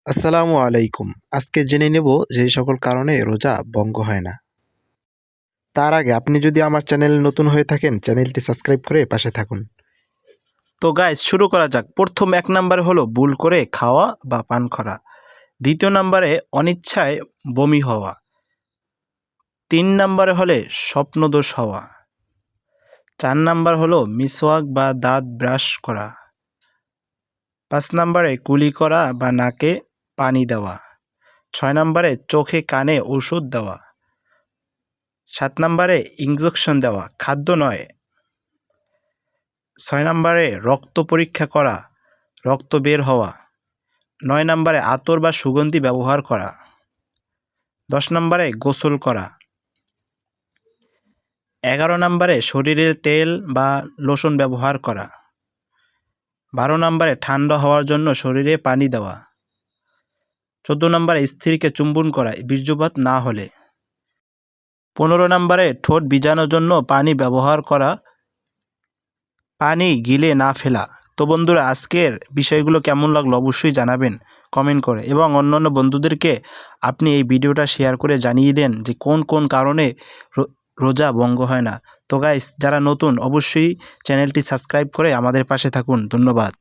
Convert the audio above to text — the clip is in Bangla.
আসসালামু আলাইকুম। আজকে জেনে নেব যে সকল কারণে রোজা ভঙ্গ হয় না। তার আগে আপনি যদি আমার চ্যানেলে নতুন হয়ে থাকেন, চ্যানেলটি সাবস্ক্রাইব করে পাশে থাকুন। তো গাইস, শুরু করা যাক। প্রথম ১ নাম্বার হলো ভুল করে খাওয়া বা পান করা। দ্বিতীয় নাম্বারে অনিচ্ছায় বমি হওয়া। ৩ নাম্বারে হলে স্বপ্নদোষ হওয়া। ৪ নাম্বার হলো মিসওয়াক বা দাঁত ব্রাশ করা। ৫ নাম্বারে কুলি করা বা নাকে পানি দেওয়া। ৬ নাম্বারে চোখে কানে ওষুধ দেওয়া। ৭ নাম্বারে ইনজেকশন দেওয়া, খাদ্য নয়। ৬ নাম্বারে রক্ত পরীক্ষা করা, রক্ত বের হওয়া। ৯ নাম্বারে আতর বা সুগন্ধি ব্যবহার করা। ১০ নাম্বারে গোসল করা। ১১ নাম্বারে শরীরের তেল বা লোশন ব্যবহার করা। ১২ নাম্বারে ঠান্ডা হওয়ার জন্য শরীরে পানি দেওয়া। ১৪ নাম্বারে স্ত্রীকে চুম্বন করা বীর্যপাত না হলে। ১৫ নাম্বারে ঠোঁট ভিজানোর জন্য পানি ব্যবহার করা, পানি গিলে না ফেলা। তো বন্ধুরা, আজকের বিষয়গুলো কেমন লাগলো অবশ্যই জানাবেন কমেন্ট করে, এবং অন্যান্য বন্ধুদেরকে আপনি এই ভিডিওটা শেয়ার করে জানিয়ে দেন যে কোন কোন কারণে রোজা ভঙ্গ হয় না। তো গাইস, যারা নতুন অবশ্যই চ্যানেলটি সাবস্ক্রাইব করে আমাদের পাশে থাকুন। ধন্যবাদ।